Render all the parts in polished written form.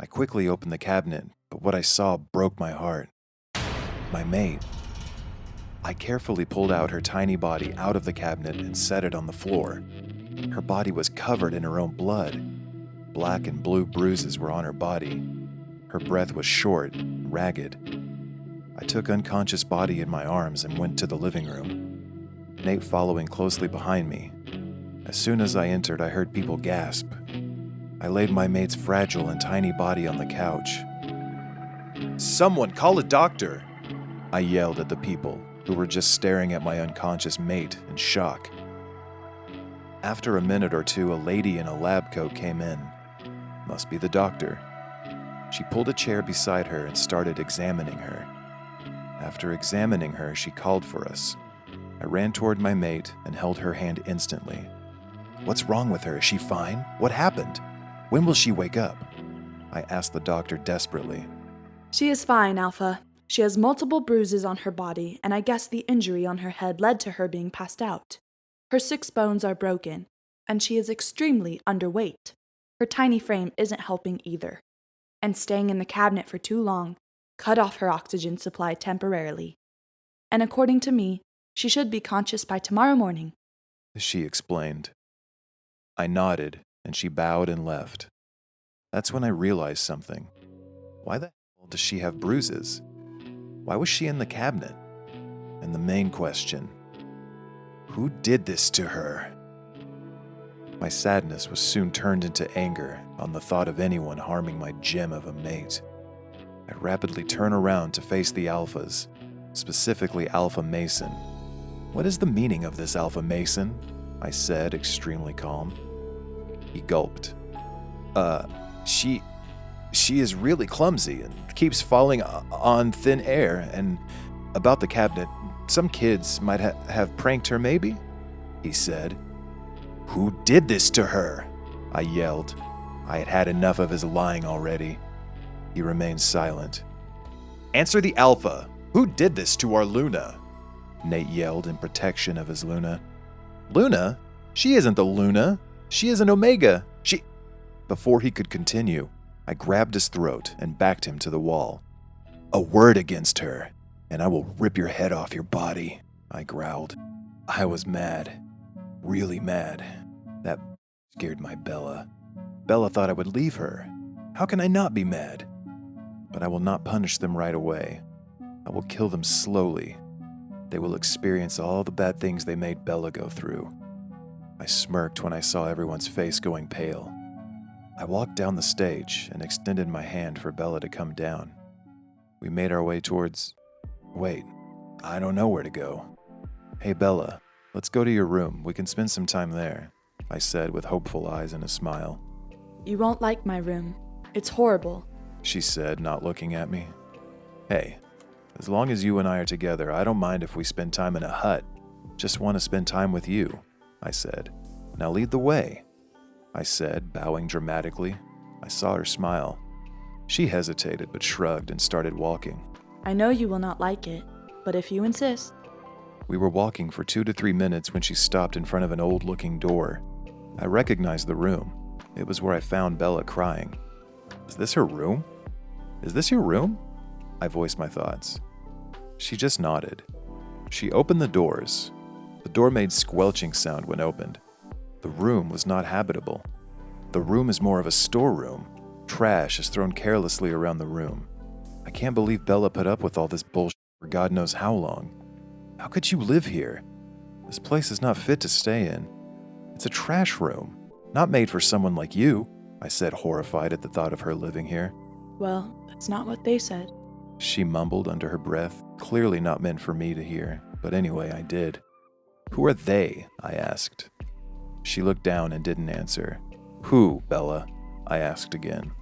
I quickly opened the cabinet, but what I saw broke my heart. My mate. I carefully pulled out her tiny body out of the cabinet and set it on the floor. Her body was covered in her own blood. Black and blue bruises were on her body. Her breath was short, ragged. I took unconscious body in my arms and went to the living room, Nate following closely behind me. As soon as I entered, I heard people gasp. I laid my mate's fragile and tiny body on the couch. "Someone call a doctor!" I yelled at the people, who were just staring at my unconscious mate in shock. After a minute or two, a lady in a lab coat came in. Must be the doctor. She pulled a chair beside her and started examining her. After examining her, she called for us. I ran toward my mate and held her hand instantly. "What's wrong with her? Is she fine? What happened? When will she wake up?" I asked the doctor desperately. She is fine, Alpha. She has multiple bruises on her body, and I guess the injury on her head led to her being passed out. Her 6 bones are broken, and she is extremely underweight. Her tiny frame isn't helping either, and staying in the cabinet for too long cut off her oxygen supply temporarily. And according to me, she should be conscious by tomorrow morning, she explained. I nodded, and she bowed and left. That's when I realized something. Why the hell does she have bruises? Why was she in the cabinet? And the main question, who did this to her? My sadness was soon turned into anger on the thought of anyone harming my gem of a mate. I rapidly turned around to face the Alphas, specifically Alpha Mason. "What is the meaning of this, Alpha Mason?" I said, extremely calm. He gulped. She is really clumsy and keeps falling on thin air, and about the cabinet, some kids might have pranked her maybe," he said. "Who did this to her?" I yelled. I had had enough of his lying already. He remained silent. "Answer the Alpha! Who did this to our Luna?" Nate yelled in protection of his Luna. "Luna? She isn't the Luna. She is an Omega. Before he could continue, I grabbed his throat and backed him to the wall. "A word against her, and I will rip your head off your body," I growled. I was mad. Really mad. That scared my Bella. Bella thought I would leave her. How can I not be mad? But I will not punish them right away. I will kill them slowly. They will experience all the bad things they made Bella go through. I smirked when I saw everyone's face going pale. I walked down the stage and extended my hand for Bella to come down. We made our way towards... Wait, I don't know where to go. "Hey Bella, let's go to your room. We can spend some time there," I said with hopeful eyes and a smile. You won't like my room. It's horrible, she said, not looking at me. "Hey, as long as you and I are together, I don't mind if we spend time in a hut. Just want to spend time with you," I said. "Now lead the way," I said, bowing dramatically. I saw her smile. She hesitated but shrugged and started walking. I know you will not like it, but if you insist. We were walking for 2 to 3 minutes when she stopped in front of an old-looking door. I recognized the room. It was where I found Bella crying. "Is this her room? Is this your room?" I voiced my thoughts. She just nodded. She opened the doors. The door made squelching sound when opened. The room was not habitable. The room is more of a storeroom. Trash is thrown carelessly around the room. I can't believe Bella put up with all this bullshit for God knows how long. How could you live here? This place is not fit to stay in. It's a trash room, not made for someone like you, I said, horrified at the thought of her living here. Well, that's not what they said, she mumbled under her breath, clearly not meant for me to hear, but anyway, I did. "Who are they?" I asked. She looked down and didn't answer. "Who, Bella?" I asked again.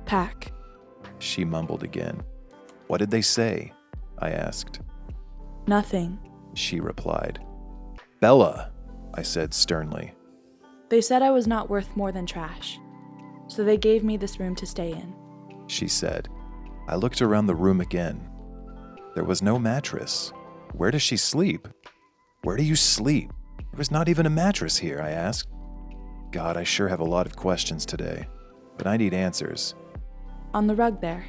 Pack. She mumbled again. "What did they say?" I asked. Nothing. She replied. "Bella," I said sternly. They said I was not worth more than trash, so they gave me this room to stay in, she said. I looked around the room again. There was no mattress. Where does she sleep? Where do you sleep? There was not even a mattress here, I asked. God, I sure have a lot of questions today, but I need answers. on the rug there.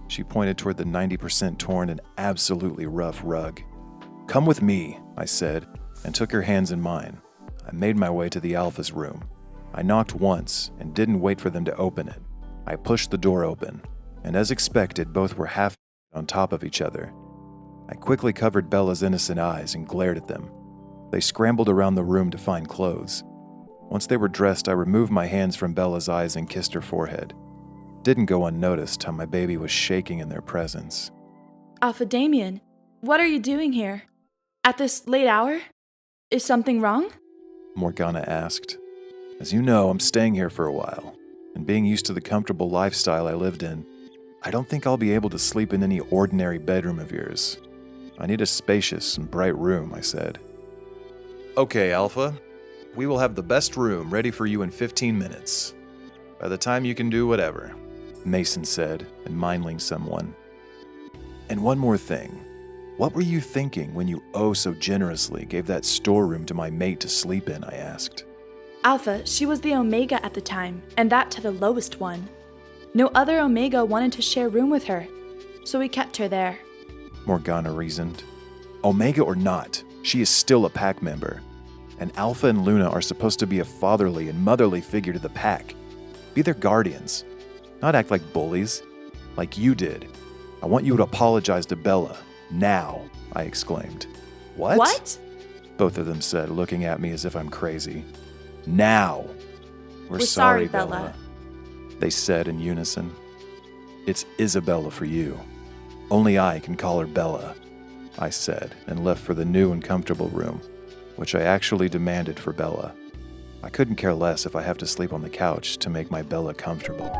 She pointed toward the 90% torn and absolutely rough rug. "Come with me," I said, and took her hands in mine. I made my way to the Alpha's room. I knocked once and didn't wait for them to open it. I pushed the door open, and as expected, both were half on top of each other. I quickly covered Bella's innocent eyes and glared at them. They scrambled around the room to find clothes. Once they were dressed, I removed my hands from Bella's eyes and kissed her forehead. Didn't go unnoticed how my baby was shaking in their presence. Alpha Damien, what are you doing here? At this late hour? Is something wrong? Morgana asked. "As you know, I'm staying here for a while, and being used to the comfortable lifestyle I lived in, I don't think I'll be able to sleep in any ordinary bedroom of yours. I need a spacious and bright room," I said. "Okay, Alpha. We will have the best room ready for you in 15 minutes. By the time you can do whatever," Mason said, admiring someone. "And one more thing. What were you thinking when you so generously gave that storeroom to my mate to sleep in?" I asked. Alpha, she was the Omega at the time, and that to the lowest one. No other Omega wanted to share room with her, so we kept her there. Morgana reasoned. "Omega or not, she is still a pack member. And Alpha and Luna are supposed to be a fatherly and motherly figure to the pack. Be their guardians. Not act like bullies, like you did. I want you to apologize to Bella, now," I exclaimed. "What?" What? Both of them said, looking at me as if I'm crazy. "Now." We're sorry, Bella," they said in unison. "It's Isabella for you. Only I can call her Bella," I said, and left for the new and comfortable room, which I actually demanded for Bella. I couldn't care less if I have to sleep on the couch to make my Bella comfortable.